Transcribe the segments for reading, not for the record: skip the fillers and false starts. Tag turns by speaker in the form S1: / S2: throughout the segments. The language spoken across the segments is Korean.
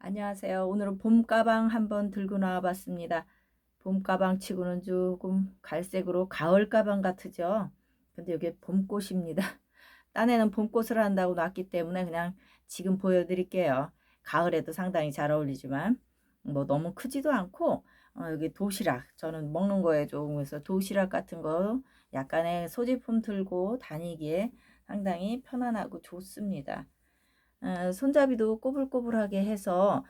S1: 안녕하세요. 오늘은 봄 가방 한번 들고 나와 봤습니다. 봄 가방 치고는 조금 갈색으로 가을 가방 같으죠. 근데 이게 봄꽃입니다. 딴에는 봄꽃을 한다고 놨기 때문에 그냥 지금 보여드릴게요. 가을에도 상당히 잘 어울리지만 뭐 너무 크지도 않고 여기 도시락 저는 먹는 거에 좋은 해서 도시락 같은 거 약간의 소지품 들고 다니기에 상당히 편안하고 좋습니다. 손잡이도 꼬불꼬불하게 해서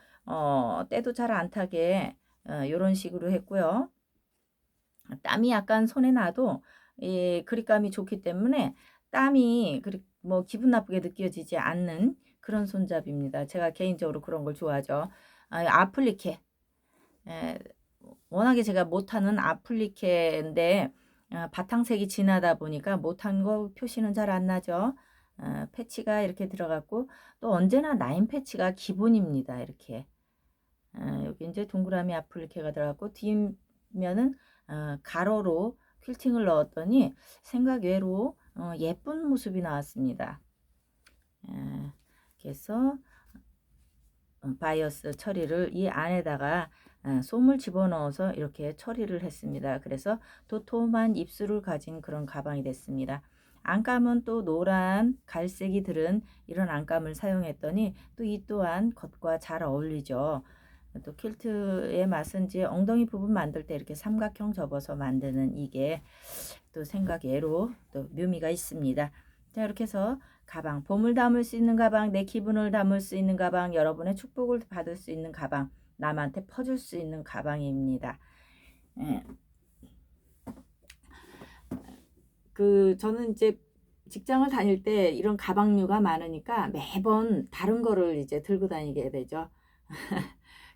S1: 때도 잘 안 타게 요런 식으로 했고요. 땀이 약간 손에 나도 그립감이 좋기 때문에 땀이 뭐 기분 나쁘게 느껴지지 않는 그런 손잡이입니다. 제가 개인적으로 그런 걸 좋아하죠. 아플리케. 에, 워낙에 제가 못하는 아플리케인데 바탕색이 진하다 보니까 못한 거 표시는 잘 안 나죠. 패치가 이렇게 들어갔고 또 언제나 라인 패치가 기본입니다. 이렇게 여기 이제 동그라미 아플리케가 들어갔고 뒷면은 가로로 퀼팅을 넣었더니 생각 외로 예쁜 모습이 나왔습니다. 그래서 바이어스 처리를 이 안에다가 솜을 집어넣어서 이렇게 처리를 했습니다. 그래서 도톰한 입술을 가진 그런 가방이 됐습니다. 안감은 또 노란 갈색이 들은 이런 안감을 사용했더니 또 이 또한 겉과 잘 어울리죠. 또 퀼트의 맛은 이제 엉덩이 부분 만들 때 이렇게 삼각형 접어서 만드는 이게 또 생각 외로 또 묘미가 있습니다. 자, 이렇게 해서 가방, 봄을 담을 수 있는 가방, 내 기분을 담을 수 있는 가방, 여러분의 축복을 받을 수 있는 가방, 남한테 퍼줄 수 있는 가방입니다. 예. 저는 이제 직장을 다닐 때 이런 가방류가 많으니까 매번 다른 거를 이제 들고 다니게 되죠.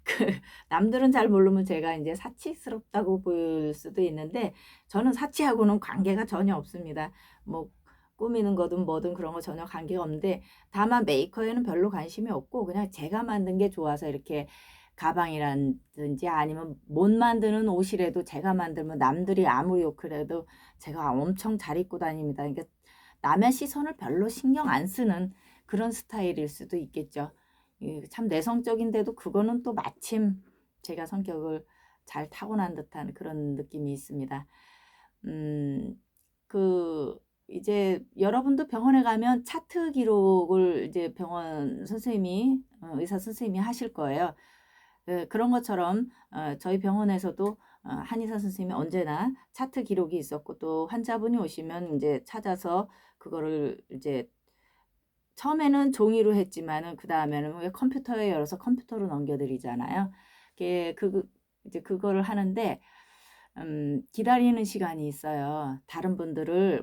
S1: 그 남들은 잘 모르면 제가 이제 사치스럽다고 보일 수도 있는데 저는 사치하고는 관계가 전혀 없습니다. 뭐 꾸미는 거든 뭐든 그런 거 전혀 관계가 없는데 다만 메이커에는 별로 관심이 없고 그냥 제가 만든 게 좋아서 이렇게 가방이라든지 아니면 못 만드는 옷이라도 제가 만들면 남들이 아무리 욕을 해도 제가 엄청 잘 입고 다닙니다. 그러니까 남의 시선을 별로 신경 안 쓰는 그런 스타일일 수도 있겠죠. 참 내성적인데도 그거는 또 마침 제가 성격을 잘 타고난 듯한 그런 느낌이 있습니다. 그 이제 여러분도 병원에 가면 차트 기록을 이제 병원 선생님이 의사 선생님이 하실 거예요. 그런 것처럼 저희 병원에서도 한의사 선생님이 언제나 차트 기록이 있었고 또 환자분이 오시면 이제 찾아서 그거를 이제 처음에는 종이로 했지만은 그다음에는 왜 컴퓨터에 열어서 컴퓨터로 넘겨드리잖아요. 이제 그거를 하는데 기다리는 시간이 있어요. 다른 분들을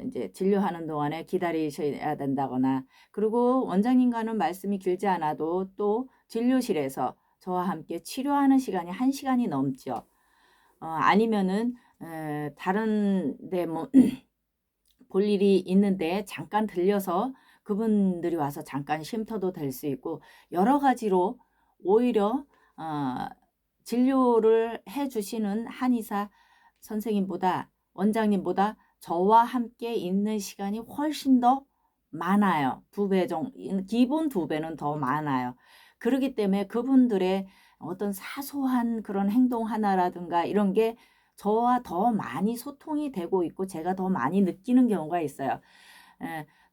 S1: 이제 진료하는 동안에 기다리셔야 된다거나 그리고 원장님과는 말씀이 길지 않아도 또 진료실에서 저와 함께 치료하는 시간이 1시간이 넘죠. 아니면은 다른 데 뭐 볼 일이 있는데 잠깐 들려서 그분들이 와서 잠깐 쉼터도 될 수 있고 여러 가지로 오히려 진료를 해 주시는 한의사 선생님보다 원장님보다 저와 함께 있는 시간이 훨씬 더 많아요. 2배 정도 기본 2배는 더 많아요. 그러기 때문에 그분들의 어떤 사소한 그런 행동 하나라든가 이런 게 저와 더 많이 소통이 되고 있고 제가 더 많이 느끼는 경우가 있어요.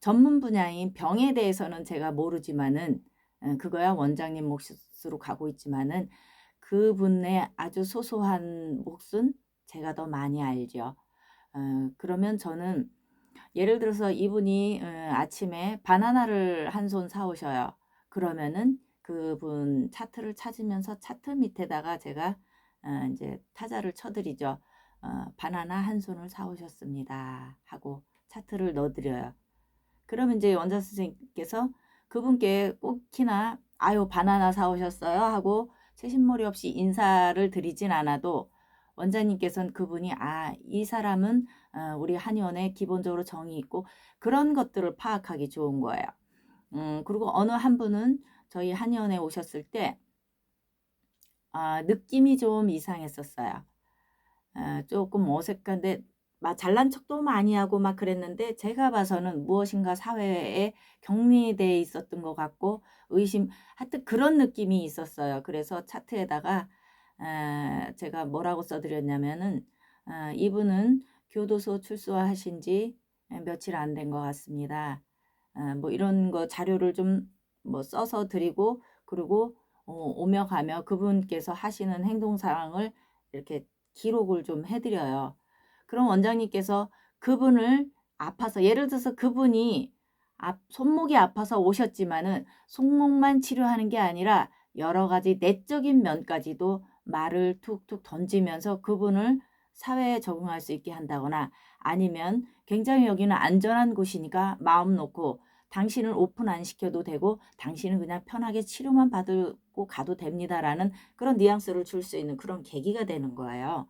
S1: 전문 분야인 병에 대해서는 제가 모르지만은 그거야 원장님 몫으로 가고 있지만은 그분의 아주 소소한 몫은 제가 더 많이 알죠. 그러면 저는 예를 들어서 이분이 아침에 바나나를 한 손 사오셔요. 그러면은 그분 차트를 찾으면서 차트 밑에다가 제가 이제 타자를 쳐드리죠. 바나나 한 손을 사오셨습니다. 하고 차트를 넣어드려요. 그러면 이제 원장 선생님께서 그분께 꼭히나 아유 바나나 사오셨어요 하고 세신머리 없이 인사를 드리진 않아도 원장님께서는 그분이 이 사람은 우리 한의원에 기본적으로 정이 있고 그런 것들을 파악하기 좋은 거예요. 그리고 어느 한 분은 저희 한의원에 오셨을 때 느낌이 좀 이상했었어요. 조금 어색한데 막 잘난 척도 많이 하고 막 그랬는데 제가 봐서는 무엇인가 사회에 격리돼 있었던 것 같고 하여튼 그런 느낌이 있었어요. 그래서 차트에다가 제가 뭐라고 써드렸냐면은 이분은 교도소 출소하신 지 며칠 안 된 것 같습니다. 뭐 이런 거 자료를 좀 뭐 써서 드리고 그리고 오며 가며 그분께서 하시는 행동 사항을 이렇게 기록을 좀 해드려요. 그럼 원장님께서 그분을 아파서 예를 들어서 그분이 손목이 아파서 오셨지만은 손목만 치료하는 게 아니라 여러 가지 내적인 면까지도 말을 툭툭 던지면서 그분을 사회에 적응할 수 있게 한다거나 아니면 굉장히 여기는 안전한 곳이니까 마음 놓고 당신을 오픈 안 시켜도 되고 당신은 그냥 편하게 치료만 받고 가도 됩니다라는 그런 뉘앙스를 줄 수 있는 그런 계기가 되는 거예요.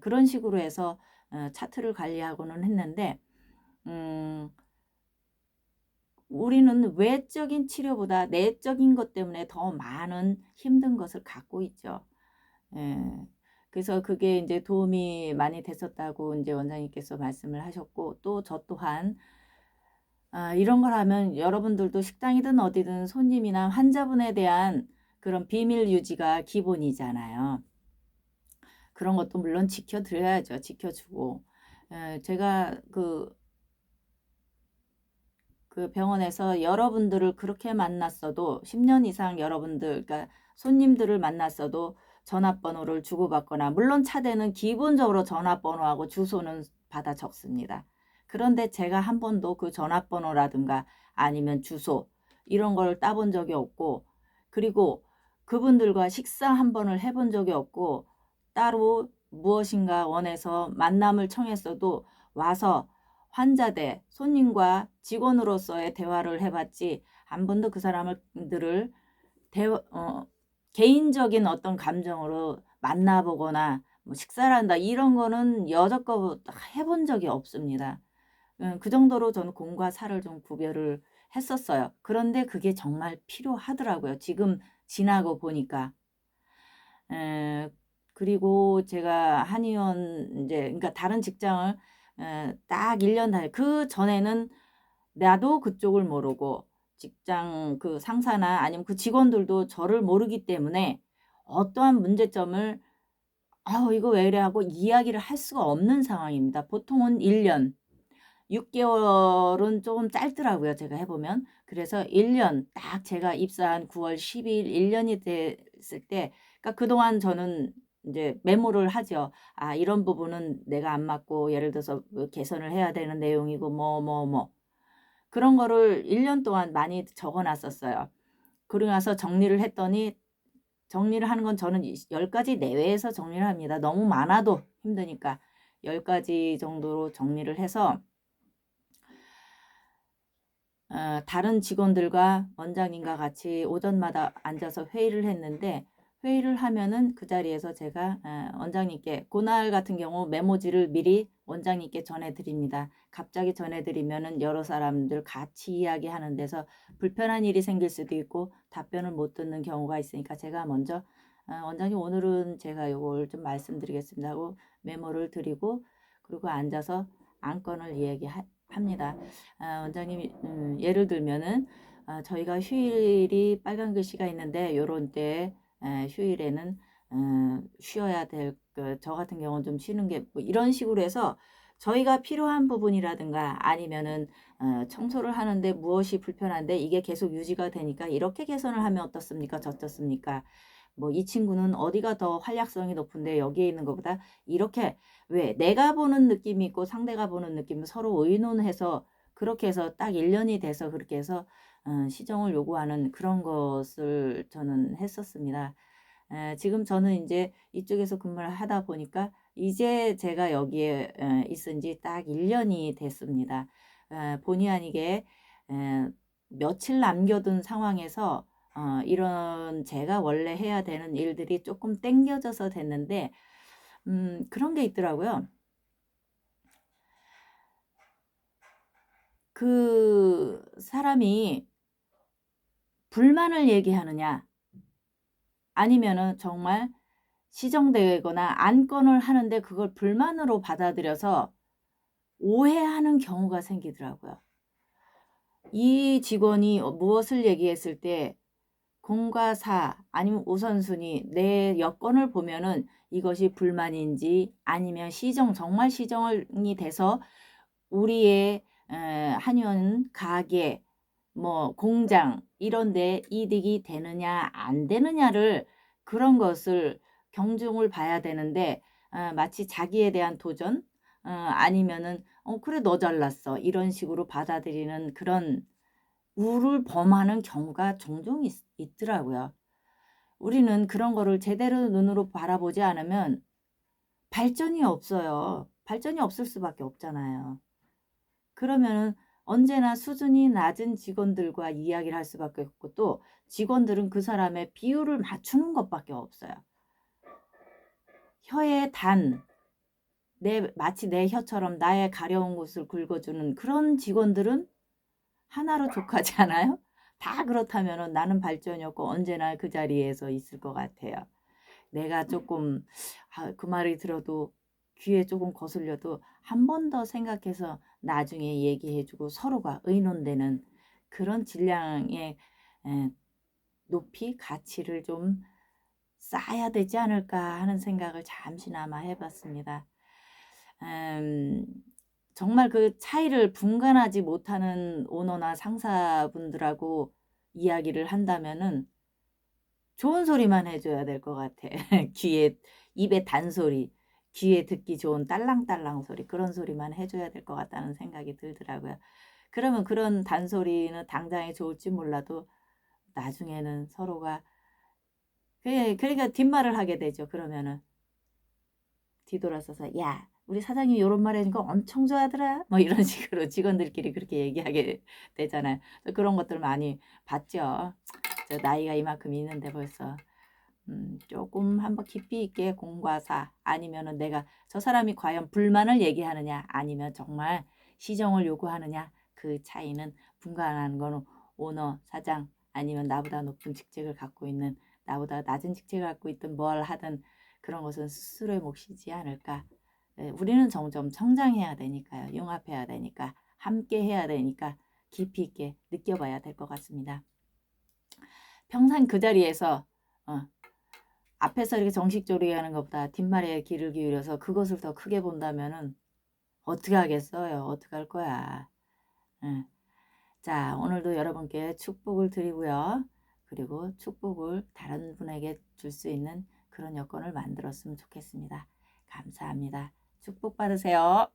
S1: 그런 식으로 해서 차트를 관리하고는 했는데 우리는 외적인 치료보다 내적인 것 때문에 더 많은 힘든 것을 갖고 있죠. 예. 그래서 그게 이제 도움이 많이 됐었다고 이제 원장님께서 말씀을 하셨고 또 저 또한 이런 걸 하면 여러분들도 식당이든 어디든 손님이나 환자분에 대한 그런 비밀 유지가 기본이잖아요. 그런 것도 물론 지켜드려야죠. 지켜주고. 제가 그 병원에서 여러분들을 그렇게 만났어도 10년 이상 여러분들, 그러니까 손님들을 만났어도 전화번호를 주고받거나, 물론 차대는 기본적으로 전화번호하고 주소는 받아 적습니다. 그런데 제가 한 번도 그 전화번호라든가 아니면 주소 이런 걸 따본 적이 없고, 그리고 그분들과 식사 한 번을 해본 적이 없고, 따로 무엇인가 원해서 만남을 청했어도 와서 환자 대 손님과 직원으로서의 대화를 해봤지 한 번도 그 사람들을 개인적인 어떤 감정으로 만나보거나 뭐 식사를 한다 이런 거는 여태껏 해본 적이 없습니다. 그 정도로 저는 공과 사를 좀 구별을 했었어요. 그런데 그게 정말 필요하더라고요. 지금 지나고 보니까. 에, 그리고 제가 한의원 이제 그러니까 다른 직장을 딱 1년 그 전에는 나도 그쪽을 모르고 직장 그 상사나 아니면 그 직원들도 저를 모르기 때문에 어떠한 문제점을 이거 왜 이래 하고 이야기를 할 수가 없는 상황입니다. 보통은 1년, 6개월은 조금 짧더라고요. 제가 해보면. 그래서 1년 딱 제가 입사한 9월 12일 1년이 됐을 때 그러니까 그동안 저는 이제 메모를 하죠. 이런 부분은 내가 안 맞고 예를 들어서 뭐 개선을 해야 되는 내용이고 뭐. 그런 거를 1년 동안 많이 적어 놨었어요. 그러고 나서 정리를 했더니 정리를 하는 건 저는 10가지 내외에서 정리를 합니다. 너무 많아도 힘드니까 10가지 정도로 정리를 해서 다른 직원들과 원장님과 같이 오전마다 앉아서 회의를 했는데 회의를 하면은 그 자리에서 제가 원장님께 그날 같은 경우 메모지를 미리 원장님께 전해드립니다. 갑자기 전해드리면은 여러 사람들 같이 이야기하는 데서 불편한 일이 생길 수도 있고 답변을 못 듣는 경우가 있으니까 제가 먼저 원장님 오늘은 제가 이걸 좀 말씀드리겠습니다 하고 메모를 드리고 그리고 앉아서 안건을 이야기합니다. 원장님 예를 들면은 저희가 휴일이 빨간 글씨가 있는데 요런 때 휴일에는 쉬어야 될 저 같은 경우는 좀 쉬는 게 뭐 이런 식으로 해서 저희가 필요한 부분이라든가 아니면은 청소를 하는데 무엇이 불편한데 이게 계속 유지가 되니까 이렇게 개선을 하면 어떻습니까? 저떻습니까? 뭐 이 친구는 어디가 더 활약성이 높은데 여기에 있는 것보다 이렇게 왜 내가 보는 느낌이 있고 상대가 보는 느낌을 서로 의논해서 그렇게 해서 딱 1년이 돼서 그렇게 해서 시정을 요구하는 그런 것을 저는 했었습니다. 지금 저는 이제 이쪽에서 근무를 하다 보니까 이제 제가 여기에 있은 지 딱 1년이 됐습니다. 본의 아니게 며칠 남겨둔 상황에서 이런 제가 원래 해야 되는 일들이 조금 땡겨져서 됐는데 그런 게 있더라고요. 그 사람이 불만을 얘기하느냐 아니면은 정말 시정되거나 안건을 하는데 그걸 불만으로 받아들여서 오해하는 경우가 생기더라고요. 이 직원이 무엇을 얘기했을 때 공과 사 아니면 우선순위 내 여건을 보면은 이것이 불만인지 아니면 정말 시정이 돼서 우리의 한의원 가게 뭐 공장 이런 데 이득이 되느냐 안 되느냐를 그런 것을 경중을 봐야 되는데 마치 자기에 대한 도전 아니면은 그래 너 잘났어 이런 식으로 받아들이는 그런 우를 범하는 경우가 종종 있더라고요. 우리는 그런 거를 제대로 눈으로 바라보지 않으면 발전이 없어요. 발전이 없을 수밖에 없잖아요. 그러면은 언제나 수준이 낮은 직원들과 이야기를 할 수밖에 없고 또 직원들은 그 사람의 비율을 맞추는 것밖에 없어요. 혀의 마치 내 혀처럼 나의 가려운 곳을 긁어주는 그런 직원들은 하나로 족하지 않아요? 다 그렇다면은 나는 발전이 없고 언제나 그 자리에서 있을 것 같아요. 내가 조금 그 말이 들어도 귀에 조금 거슬려도 한 번 더 생각해서 나중에 얘기해 주고 서로가 의논되는 그런 질량의 높이 가치를 좀 쌓아야 되지 않을까 하는 생각을 잠시나마 해봤습니다. 정말 그 차이를 분간하지 못하는 오너나 상사분들하고 이야기를 한다면은 좋은 소리만 해줘야 될 것 같아. 입에 단소리, 귀에 듣기 좋은 딸랑딸랑 소리, 그런 소리만 해줘야 될 것 같다는 생각이 들더라고요. 그러면 그런 단소리는 당장에 좋을지 몰라도 나중에는 서로가, 그러니까 뒷말을 하게 되죠. 그러면은 뒤돌아서서, 야, 우리 사장님이 이런 말 해준 거 엄청 좋아하더라. 뭐 이런 식으로 직원들끼리 그렇게 얘기하게 되잖아요. 그런 것들 많이 봤죠. 저 나이가 이만큼 있는데 벌써. 조금 한번 깊이 있게 공과 사 아니면은 내가 저 사람이 과연 불만을 얘기하느냐 아니면 정말 시정을 요구하느냐 그 차이는 분간하는 거는 오너, 사장 아니면 나보다 높은 직책을 갖고 있는 나보다 낮은 직책을 갖고 있든 뭘 하든 그런 것은 스스로의 몫이지 않을까. 우리는 점점 성장해야 되니까요. 융합해야 되니까 함께 해야 되니까 깊이 있게 느껴봐야 될 것 같습니다. 평생 그 자리에서 앞에서 이렇게 정식적으로 얘기하는 것보다 뒷말에 귀를 기울여서 그것을 더 크게 본다면은 어떻게 하겠어요? 어떻게 할 거야? 응. 자, 오늘도 여러분께 축복을 드리고요. 그리고 축복을 다른 분에게 줄 수 있는 그런 여건을 만들었으면 좋겠습니다. 감사합니다. 축복 받으세요.